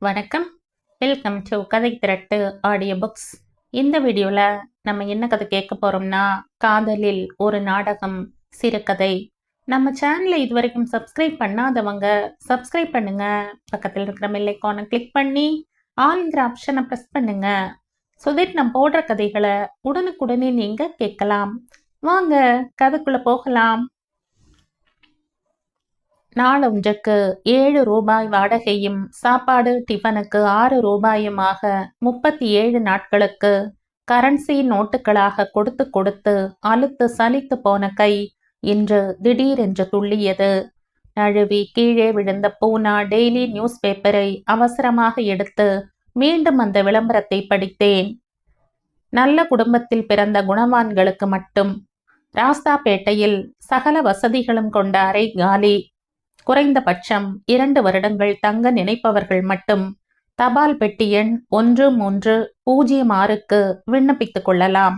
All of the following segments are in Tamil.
வணக்கம். வெல்கம் டு கதை திரட்டு ஆடியோ புக்ஸ். இந்த வீடியோவில் நம்ம என்ன கதை கேட்க போகிறோம்னா, காதலில் ஒரு நாடகம் சிறுகதை. நம்ம சேனலை இது வரைக்கும் சப்ஸ்கிரைப் பண்ணாதவங்க சப்ஸ்கிரைப் பண்ணுங்க. பக்கத்தில் இருக்கிற பெல் ஐகானை கிளிக் பண்ணி ஆல்ங்கிற ஆப்ஷனை ப்ரெஸ் பண்ணுங்க. ஸோ தட் நம்ம போடுற கதைகளை உடனுக்குடனே நீங்கள் கேட்கலாம். வாங்க கதைக்குள்ளே போகலாம். நாளொன்றுக்கு 7 ரூபாய் வாடகையும் சாப்பாடு டிஃபனுக்கு 6 ரூபாயுமாக 37 நாட்களுக்கு கரன்சி நோட்டுகளாக கொடுத்து கொடுத்து அலுத்து சலித்து போன கை இன்று திடீரென்று துள்ளியது. நழுவி கீழே விழுந்த பூனா டெய்லி நியூஸ் பேப்பரை அவசரமாக எடுத்து மீண்டும் அந்த விளம்பரத்தை படித்தேன். நல்ல குடும்பத்தில் பிறந்த குணவான்களுக்கு மட்டும். ராஸ்தாப்பேட்டையில் சகல வசதிகளும் கொண்ட அறை காலி. குறைந்தபட்சம் 2 வருடங்கள் தங்க நினைப்பவர்கள் மட்டும் தபால் பெட்டி எண் 1306க்கு விண்ணப்பித்துக் கொள்ளலாம்.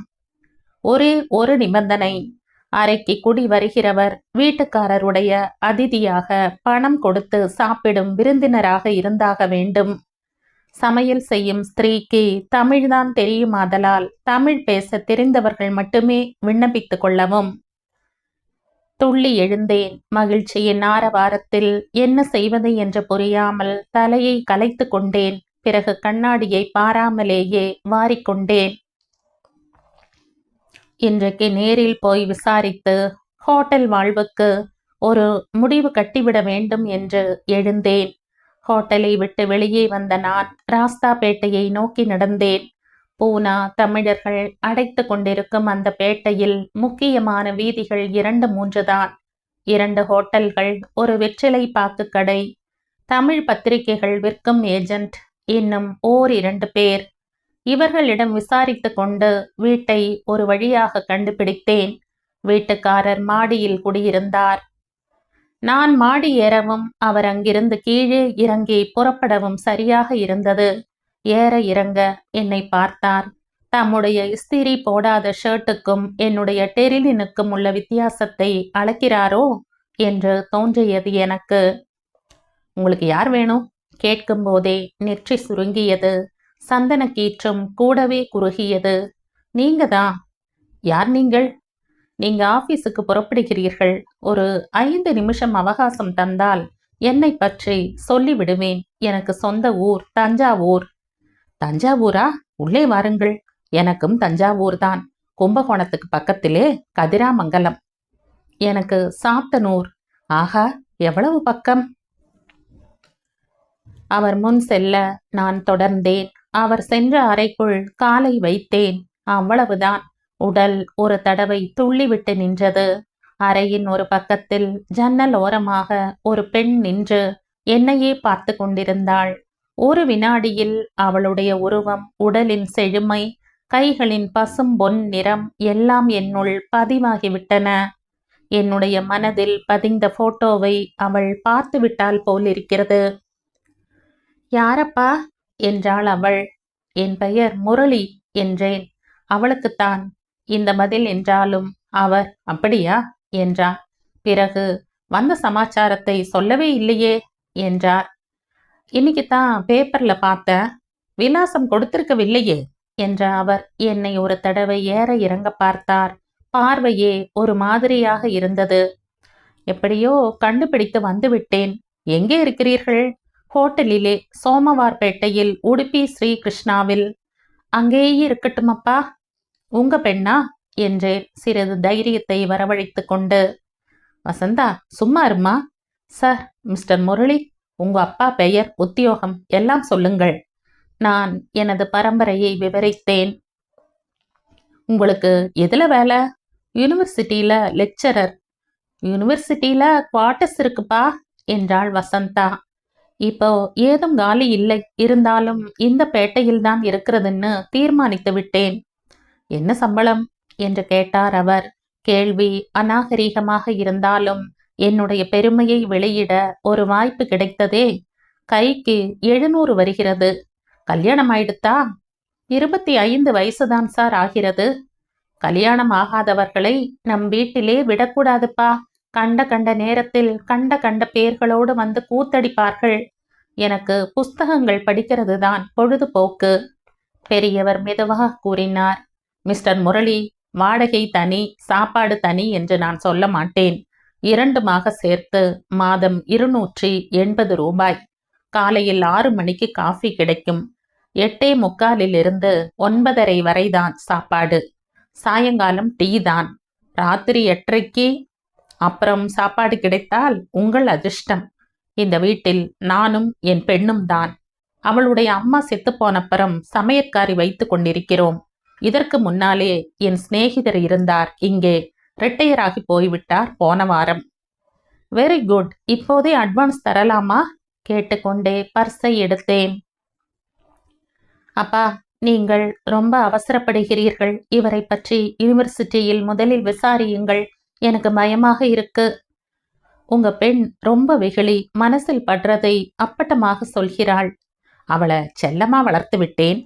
ஒரே ஒரு நிபந்தனை, அறைக்கு குடி வருகிறவர் வீட்டுக்காரருடைய அதிதியாக பணம் கொடுத்து சாப்பிடும் விருந்தினராக இருந்தாக வேண்டும். சமையல் செய்யும் ஸ்திரீக்கு தமிழ்தான் தெரியுமாதலால் தமிழ் பேச தெரிந்தவர்கள் மட்டுமே விண்ணப்பித்துக் கொள்ளவும். துள்ளி எழுந்தேன். மகிழ்ச்சியின் ஆரவாரத்தில் என்ன செய்வது என்று புரியாமல் தலையை கலைத்து கொண்டேன். பிறகு கண்ணாடியை பாராமலேயே வாரிக்கொண்டேன். இன்றைக்கு நேரில் போய் விசாரித்து ஹோட்டல் வாழ்வுக்கு ஒரு முடிவு கட்டிவிட வேண்டும் என்று எழுந்தேன். ஹோட்டலை விட்டு வெளியே வந்த நான் ராஸ்தாப்பேட்டையை நோக்கி நடந்தேன். பூனா தமிழர்கள் அடைத்து கொண்டிருக்கும் அந்த பேட்டையில் முக்கியமான வீதிகள் 2-3 தான். 2 ஹோட்டல்கள், ஒரு வெற்றிலை பாக்கு கடை, தமிழ் பத்திரிகைகள் விற்கும் ஏஜென்ட், இன்னும் 1-2 பேர். இவர்களிடம் விசாரித்து கொண்டு வீட்டை ஒரு வழியாக கண்டுபிடித்தேன். வீட்டுக்காரர் மாடியில் குடியிருந்தார். நான் மாடி ஏறவும் அவர் அங்கிருந்து கீழே இறங்கி புறப்படவும் சரியாக இருந்தது. ஏற இறங்க என்னை பார்த்தார். தம்முடைய இஸ்திரி போடாத ஷர்ட்டுக்கும் என்னுடைய டெரிலினுக்கும் உள்ள வித்தியாசத்தை அளக்கிறாரோ என்று தோன்றியது எனக்கு. உங்களுக்கு யார் வேணும்? கேட்கும் போதே நெற்றி சுருங்கியது. சந்தன கீற்றும் கூடவே குறுகியது. நீங்க தான். யார் நீங்கள்? நீங்க ஆபீஸுக்கு புறப்படுகிறீர்கள். ஒரு 5 நிமிஷம் அவகாசம் தந்தால் என்னை பற்றி சொல்லிவிடுவேன். எனக்கு சொந்த ஊர் தஞ்சாவூர். தஞ்சாவூரா? உள்ளே வாருங்கள். எனக்கும் தஞ்சாவூர் தான். கும்பகோணத்துக்கு பக்கத்திலே கதிராமங்கலம். எனக்கு சாத்தனூர். ஆஹா, எவ்வளவு பக்கம்! அவர் முன் செல்ல நான் தொடர்ந்தேன். அவர் சென்ற அறைக்குள் காலை வைத்தேன். அவ்வளவுதான். உடல் ஒரு தடவை துள்ளிவிட்டு நின்றது. அறையின் ஒரு பக்கத்தில் ஜன்னல் ஓரமாக ஒரு பெண் நின்று என்னையே பார்த்து கொண்டிருந்தாள். ஒரு வினாடியில் அவளுடைய உருவம், உடலின் செழுமை, கைகளின் பசும் பொன் நிறம் எல்லாம் என்னுள் பதிவாகிவிட்டன. என்னுடைய மனதில் பதிந்த போட்டோவை அவள் பார்த்து விட்டால் போலிருக்கிறது. யாரப்பா என்றாள் அவள். என் பெயர் முரளி என்றேன். அவளுக்குத்தான் இந்த பதில் என்றாலும் அவர் அப்படியா என்றார். பிறகு வந்த சமாச்சாரத்தை சொல்லவே இல்லையே என்றார். இன்னைக்கு தான் பேப்பர்ல பார்த்தேன். விலாசம் கொடுத்திருக்கவில்லையே என்ற அவர் என்னை ஒரு தடவை ஏற இறங்க பார்த்தார். பார்வையே ஒரு மாதிரியாக இருந்தது. எப்படியோ கண்டுபிடித்து வந்துவிட்டேன். எங்கே இருக்கிறீர்கள்? ஹோட்டலிலே, சோமவார்பேட்டையில், உடுப்பி ஸ்ரீ கிருஷ்ணாவில். அங்கேயே இருக்கட்டுமப்பா. உங்க பெண்ணா என்றேன் சிறிது தைரியத்தை வரவழைத்து கொண்டு. வசந்தா, சும்மா இருமா. சார், மிஸ்டர் முரளி, உங்க அப்பா பெயர், உத்தியோகம் எல்லாம் சொல்லுங்கள். நான் எனது பரம்பரையை விவரித்தேன். உங்களுக்கு எதுல வேலை? யூனிவர்சிட்டியில லெக்சரர். யூனிவர்சிட்டியில குவார்ட்டர்ஸ் இருக்குப்பா என்றாள் வசந்தா. இப்போ ஏதும் காலி இல்லை. இருந்தாலும் இந்த பேட்டையில் தான் இருக்கிறதுன்னு தீர்மானித்து விட்டேன். என்ன சம்பளம் என்று கேட்டார் அவர். கேள்வி அநாகரீகமாக இருந்தாலும் என்னுடைய பெருமையை வெளியிட ஒரு வாய்ப்பு கிடைத்ததே. கைக்கு 700 வருகிறது. கல்யாணம் ஆயிடுத்தா? 25 வயசுதான் சார் ஆகிறது. கல்யாணம் ஆகாதவர்களை நம் வீட்டிலே விடக்கூடாதுப்பா. கண்ட நேரத்தில் கண்ட பேர்களோடு வந்து கூத்தடிப்பார்கள். எனக்கு புஸ்தகங்கள் படிக்கிறது தான் பொழுதுபோக்கு. பெரியவர் மெதுவாக கூறினார். மிஸ்டர் முரளி, வாடகை தனி, சாப்பாடு தனி என்று நான் சொல்ல மாட்டேன். இரண்டுமாக சேர்த்து மாதம் 280 ரூபாய். காலையில் 6 மணிக்கு காஃபி கிடைக்கும். 8:45 9:30 வரைதான் சாப்பாடு. சாயங்காலம் டீ தான். ராத்திரி 8:30க்கு அப்புறம் சாப்பாடு கிடைத்தால் உங்கள் அதிர்ஷ்டம். இந்த வீட்டில் நானும் என் பெண்ணும் தான். அவளுடைய அம்மா செத்து போனப்புறம் சமையற்காரி வைத்து கொண்டிருக்கிறோம். இதற்கு முன்னாலே என் சிநேகிதர் இருந்தார் இங்கே. ரிட்டையராகி போய்விட்டார் போன வாரம். Very good. இப்போதே அட்வான்ஸ் தரலாமா? கேட்டுக்கொண்டே பர்ஸை எடுத்தேன். அப்பா, நீங்கள் ரொம்ப அவசரப்படுகிறீர்கள். இவரை பற்றி யூனிவர்சிட்டியில் முதலில் விசாரியுங்கள். எனக்கு பயமாக இருக்கு. உங்க பெண் ரொம்ப வெகுளி. மனசில் படுறதை அப்பட்டமாக சொல்கிறாள். அவளை செல்லமா வளர்த்து விட்டேன்.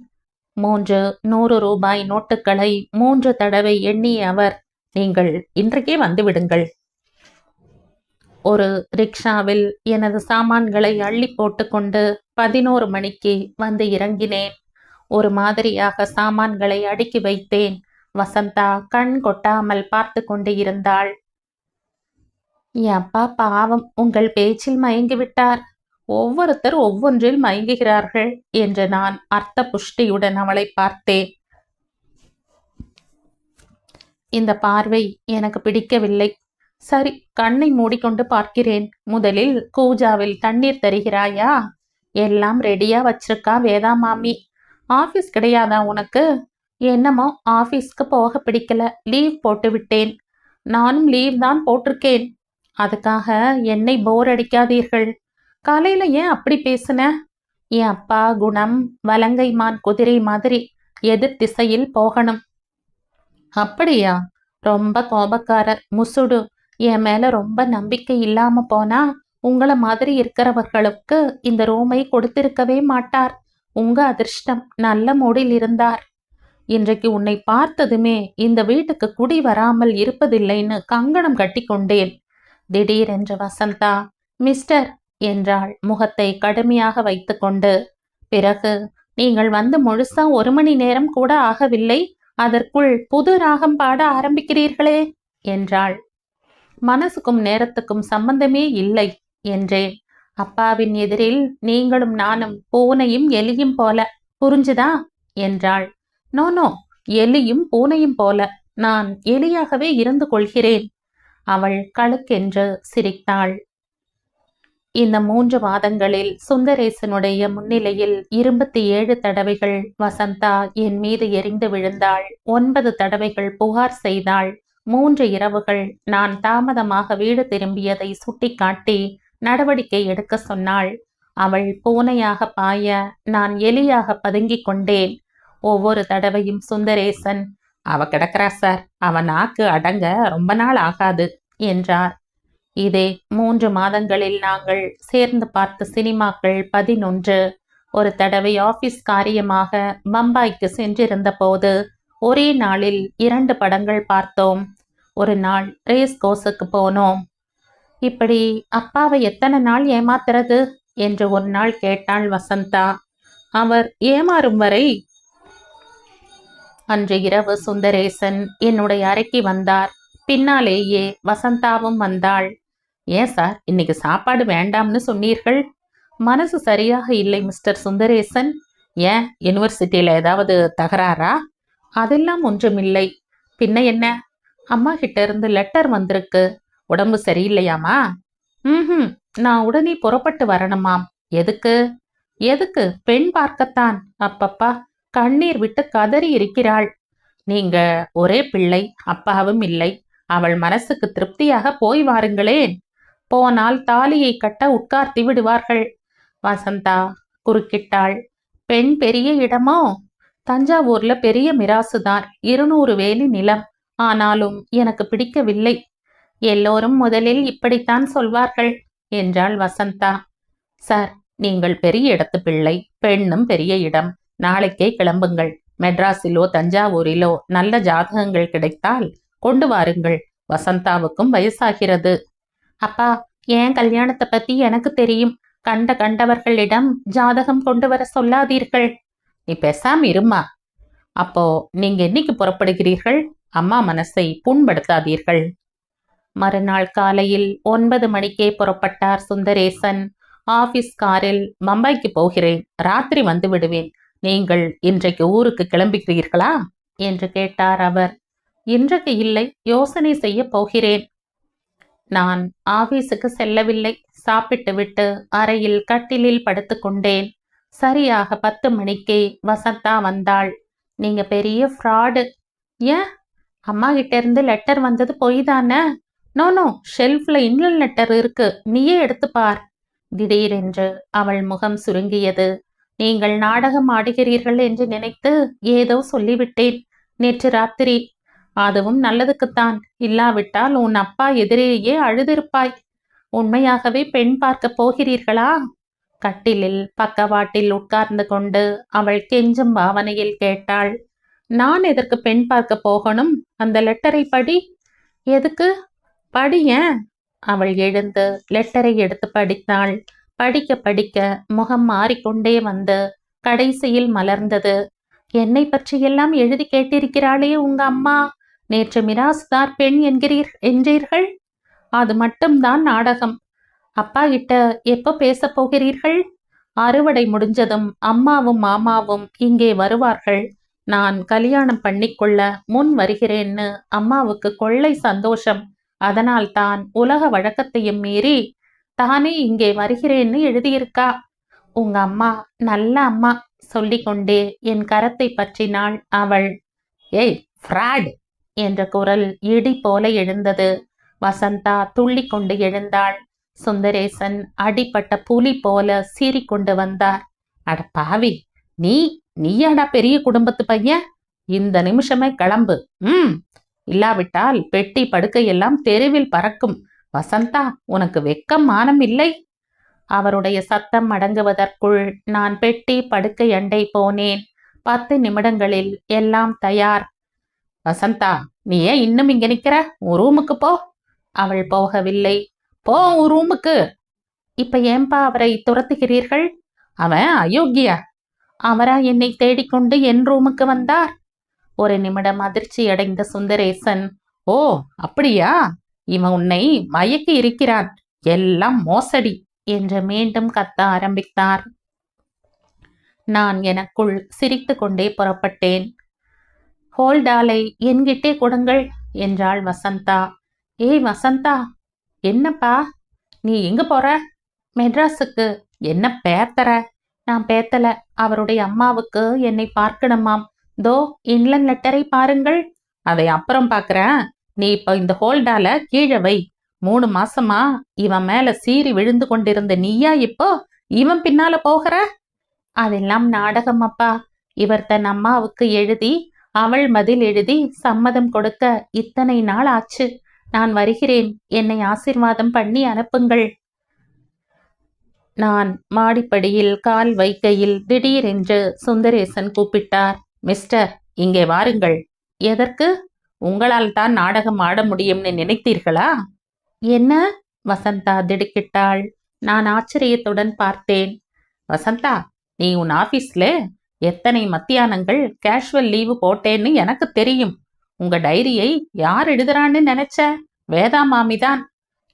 3 100 ரூபாய் நோட்டுகளை 3 தடவை எண்ணிய அவர், நீங்கள் இன்றைக்கே வந்து விடுங்கள். ஒரு ரிக்ஷாவில் எனது சாமான்களை அள்ளி போட்டுக்கொண்டு 11 மணிக்கு வந்து இறங்கினேன். ஒரு மாதிரியாக சாமான்களை அடுக்கி வைத்தேன். வசந்தா கண் கொட்டாமல் பார்த்து கொண்டு இருந்தாள். அப்பா பாவம், உங்கள் பேச்சில் மயங்கிவிட்டார். ஒவ்வொருத்தர் ஒவ்வொன்றில் மயங்குகிறார்கள் என்று நான் அர்த்த புஷ்டியுடன் அவளை பார்த்தேன். இந்த பார்வை எனக்கு பிடிக்கவில்லை. சரி, கண்ணை மூடிக்கொண்டு பார்க்கிறேன். முதலில் கூஜாவில் தண்ணீர் தருகிறாயா? எல்லாம் ரெடியா வச்சிருக்கா வேதா மாமி. ஆபீஸ் கிடையாதா உனக்கு? என்னமோ ஆபீஸ்க்கு போக பிடிக்கல, லீவ் போட்டு விட்டேன். நானும் லீவ் தான் போட்டிருக்கேன். அதுக்காக என்னை போர் அடிக்காதீர்கள். காலையில ஏன் அப்படி பேசுன? என் அப்பா குணம் வலங்கைமான் குதிரை மாதிரி, எதிர் திசையில் போகணும். அப்படியா? ரொம்ப கோபக்காரர், முசுடு. என் மேல ரொம்ப நம்பிக்கை இல்லாம போனா உங்களை மாதிரி இருக்கிறவர்களுக்கு இந்த ரூமை கொடுத்திருக்கவே மாட்டார். உங்க அதிர்ஷ்டம், நல்ல மூடில் இருந்தார். இன்றைக்கு உன்னை பார்த்ததுமே இந்த வீட்டுக்கு குடி வராமல் இருப்பதில்லைன்னு கங்கணம் கட்டி கொண்டேன். திடீரென்று வசந்தா மிஸ்டர் என்றாள், முகத்தை கடுமையாக வைத்துக்கொண்டு. பிறகு, நீங்கள் வந்து முழுசா 1 மணி நேரம் கூட ஆகவில்லை, அதற்குள் புது ராகம் பாட ஆரம்பிக்கிறீர்களே என்றாள். மனசுக்கும் நேரத்துக்கும் சம்பந்தமே இல்லை என்றேன். அப்பாவின் எதிரில் நீங்களும் நானும் பூனையும் எலியும் போல, புரிஞ்சுதா என்றாள். நோ நோ, எலியும் பூனையும் போல. நான் எலியாகவே இருந்து கொள்கிறேன். அவள் கழுக்கென்று சிரித்தாள். இந்த 3 மாதங்களில் சுந்தரேசனுடைய முன்னிலையில் 27 தடவைகள் வசந்தா என் மீது எரிந்து விழுந்தாள். 9 தடவைகள் புகார் செய்தாள். 3 இரவுகள் நான் தாமதமாக வீடு திரும்பியதை சுட்டிக்காட்டி நடவடிக்கை எடுக்க சொன்னாள். அவள் பூனையாக பாய நான் எலியாக பதுங்கிக் கொண்டேன். ஒவ்வொரு தடவையும் சுந்தரேசன், அவ கிடக்கிறா சார், அவ நாக்கு அடங்க ரொம்ப நாள் ஆகாது என்றார். இதே 3 மாதங்களில் நாங்கள் சேர்ந்து பார்த்த சினிமாக்கள் 11. ஒரு தடவை ஆபீஸ் காரியமாக பம்பாய்க்கு சென்றிருந்த போது ஒரே நாளில் 2 படங்கள் பார்த்தோம். ஒரு நாள் ரேஸ் கோர்ஸுக்கு போனோம். இப்படி அப்பாவை எத்தனை நாள் ஏமாத்துறது என்று ஒரு நாள் கேட்டாள் வசந்தா. அவர் ஏமாறும் வரை. அன்று இரவு சுந்தரேசன் என்னுடைய அறைக்கு வந்தார். பின்னாலேயே வசந்தாவும் வந்தாள். ஏன் சார், இன்னைக்கு சாப்பாடு வேண்டாம்னு சொன்னீர்கள்? மனசு சரியாக இல்லை மிஸ்டர் சுந்தரேசன். ஏன், யூனிவர்சிட்டியில ஏதாவது தகராறா? அதெல்லாம் ஒன்றுமில்லை. பின்ன என்ன? அம்மா கிட்ட இருந்து லெட்டர் வந்திருக்கு. உடம்பு சரியில்லையாமா? நான் உடனே புறப்பட்டு வரணுமாம். எதுக்கு? எதுக்கு? பெண் பார்க்கத்தான். அப்பப்பா, கண்ணீர் விட்டு கதறி இருக்கிறாள். நீங்க ஒரே பிள்ளை, அப்பாவும் இல்லை. அவள் மனசுக்கு திருப்தியாக போய் வாருங்களேன். போனால் தாலியை கட்ட உட்கார்த்தி விடுவார்கள். வசந்தா குறுக்கிட்டாள். பெண் பெரிய இடமோ? தஞ்சாவூர்ல பெரிய மிராசுதான், 200 வேலி நிலம். ஆனாலும் எனக்கு பிடிக்கவில்லை. எல்லோரும் முதலில் இப்படித்தான் சொல்வார்கள் என்றாள் வசந்தா. சார், நீங்கள் பெரிய இடத்து பிள்ளை, பெண்ணும் பெரிய இடம். நாளைக்கே கிளம்புங்கள். மெட்ராஸிலோ தஞ்சாவூரிலோ நல்ல ஜாதகங்கள் கிடைத்தால் கொண்டு வாருங்கள். வசந்தாவுக்கும் வயசாகிறது. அப்பா, என் கல்யாணத்தை பத்தி எனக்கு தெரியும். கண்டவர்களிடம் ஜாதகம் கொண்டு வர சொல்லாதீர்கள். நீ பேசாம இருமா. அப்போ நீங்க என்னைக்கு புறப்படுகிறீர்கள்? அம்மா மனசை புண்படுத்தாதீர்கள். மறுநாள் காலையில் 9 மணிக்கே புறப்பட்டார் சுந்தரேசன். ஆபீஸ் காரில் பம்பாய்க்கு போகிறேன், ராத்திரி வந்து விடுவேன். நீங்கள் இன்றைக்கு ஊருக்கு கிளம்புகிறீர்களா என்று கேட்டார் அவர். இன்றைக்கு இல்லை, யோசனை செய்ய போகிறேன். நான் ஆபீஸுக்கு செல்லவில்லை. சாப்பிட்டு விட்டு அறையில் கட்டிலில் படுத்துக்கொண்டேன். சரியாக 10 மணிக்கே வசந்தா வந்தாள். நீங்க பெரிய ஃப்ராடு. ஏன்? அம்மா கிட்ட இருந்து லெட்டர் வந்தது பொய் தானே? நோ, ஷெல்ஃப்ல இன்னொரு லெட்டர் இருக்கு, நீயே எடுத்து பார். திடீரென்று அவள் முகம் சுருங்கியது. நீங்கள் நாடகம் ஆடுகிறீர்கள் என்று நினைத்து ஏதோ சொல்லிவிட்டேன் நேற்று ராத்திரி. அதுவும் நல்லதுக்குத்தான். இல்லாவிட்டால் உன் அப்பா எதிரேயே அழுதிருப்பாய். உண்மையாகவே பெண் பார்க்க போகிறீர்களா? கட்டிலில் பக்கவாட்டில் உட்கார்ந்து கொண்டு அவள் கெஞ்சும் பாவனையில் கேட்டாள். நான் எதற்கு பெண் பார்க்க போகணும்? அந்த லெட்டரை படி. எதுக்கு? படியேன். அவள் எழுந்து லெட்டரை எடுத்து படித்தாள். படிக்க படிக்க முகம் மாறிக்கொண்டே வந்து கடைசியில் மலர்ந்தது. என்னை பற்றியெல்லாம் எழுதி கேட்டிருக்கிறாளே உங்க அம்மா. நேற்று மிராசுதார் பெண் என்றீர்கள். அது மட்டும்தான் நாடகம். அப்பா கிட்ட எப்போ பேச போகிறீர்கள்? அறுவடை முடிஞ்சதும் அம்மாவும் மாமாவும் இங்கே வருவார்கள். நான் கல்யாணம் பண்ணிக்கொள்ள முன் வருகிறேன்னு அம்மாவுக்கு கொள்ளை சந்தோஷம். அதனால் தான் உலக வழக்கத்தையும் மீறி தானே இங்கே வருகிறேன்னு எழுதியிருக்கா. உங்க அம்மா நல்ல அம்மா சொல்லிக்கொண்டே என் கரத்தை பற்றினாள் அவள். ஏய் ஃப்ராட் என்ற குரல் இடி போல எழுந்தது. வசந்தா துள்ளி கொண்டு எழுந்தாள். சுந்தரேசன் அடிப்பட்ட புலி போல சீறிக்கொண்டு வந்தார். அட பாவி, நீயாடா பெரிய குடும்பத்து பையன்? இந்த நிமிஷமே கிளம்பு. இல்லாவிட்டால் பெட்டி படுக்கையெல்லாம் தெருவில் பறக்கும். வசந்தா, உனக்கு வெக்கம் மானம் இல்லை? அவருடைய சத்தம் அடங்குவதற்குள் நான் பெட்டி படுக்கை அண்டை போனேன். 10 நிமிடங்களில் எல்லாம் தயார். வசந்தா, நீ ஏன் இன்னும் இங்க நிக்கிற? உன் ரூமுக்கு போ. அவள் போகவில்லை. போ உன் ரூமுக்கு. இப்ப ஏன்பா அவரை துரத்துகிறீர்கள்? அவன் அயோக்கியா. அவரா என்னை தேடிக்கொண்டு என் ரூமுக்கு வந்தார்? ஒரு நிமிடம் அதிர்ச்சி அடைந்த சுந்தரேசன், ஓ அப்படியா? இவன் உன்னை மயக்கி இருக்கிறான், எல்லாம் மோசடி என்று மீண்டும் கத்த ஆரம்பித்தார். நான் எனக்குள் சிரித்து கொண்டே புறப்பட்டேன். ஹோல்டாலை என்கிட்டே கொடுங்கள் என்றாள் வசந்தா. ஏய் வசந்தா, என்னப்பா நீ எங்க போற? மெட்ராஸுக்கு. என்ன பேத்தற? நான் பேத்தல. அவருடைய அம்மாவுக்கு என்னை பார்க்கணுமாம். தோ இன்லன் லெட்டரை பாருங்கள். அதை அப்புறம் பார்க்கறேன். நீ இப்ப இந்த ஹோல்டால கீழே வை. 3 மாசமா இவன் மேல சீறி விழுந்து கொண்டிருந்த நீயா இப்போ இவன் பின்னால போகிற? அதெல்லாம் நாடகம் அப்பா. இவர் தன் அம்மாவுக்கு எழுதி அவள் மதில் எழுதி சம்மதம் கொடுக்க இத்தனை நாள் ஆச்சு. நான் வருகிறேன். என்னை ஆசீர்வாதம் பண்ணி அனுப்புங்கள். நான் மாடிப்படியில் கால் வைக்கையில் திடீரென்று சுந்தரேசன் கூப்பிட்டார். மிஸ்டர், இங்கே வாருங்கள். எதற்கு? உங்களால் தான் நாடகம் ஆட முடியும்னு நினைத்தீர்களா? என்ன? வசந்தா திடுக்கிட்டாள். நான் ஆச்சரியத்துடன் பார்த்தேன். வசந்தா, நீ உன் ஆபீஸ்ல எத்தனை மத்தியானங்கள் கேஷுவல் லீவு போட்டேன்னு எனக்கு தெரியும். உங்க டைரியை யார் எழுதுறான்னு நினைச்ச? வேதா மாமி தான்.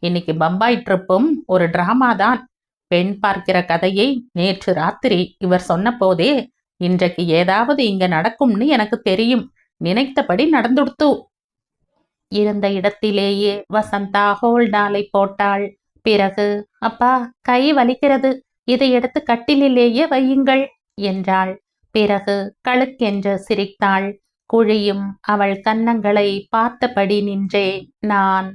இன்னைக்கு பம்பாய் ட்ரிப்பும் ஒரு டிராமா தான். பெண் பார்க்கிற கதையை நேற்று ராத்திரி இவர் சொன்ன போதே இன்றைக்கு ஏதாவது இங்க நடக்கும்னு எனக்கு தெரியும். நினைத்தபடி நடந்துடுத்து. இருந்த இடத்திலேயே வசந்தா ஹோல்டாலை போட்டாள். பிறகு, அப்பா கை வலிக்கிறது, இதை எடுத்து கட்டிலேயே வையுங்கள் என்றாள். பிறகு கழுக்கென்று சிரித்தாள். குழியும் அவள் கன்னங்களை பார்த்தபடி நின்றேன் நான்.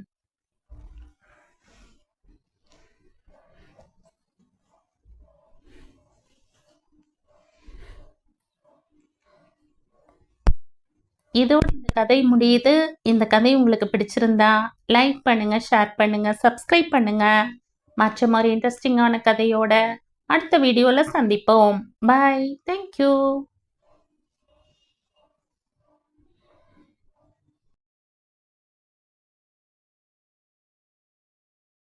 இதோடு இந்த கதை முடியுது. இந்த கதை உங்களுக்கு பிடிச்சிருந்தா லைக் பண்ணுங்க, ஷேர் பண்ணுங்க, சப்ஸ்கிரைப் பண்ணுங்க. மற்ற மாதிரி இன்ட்ரெஸ்டிங்கான கதையோட அடுத்த வீடியோல சந்திப்போம். பாய். தேங்க்யூ.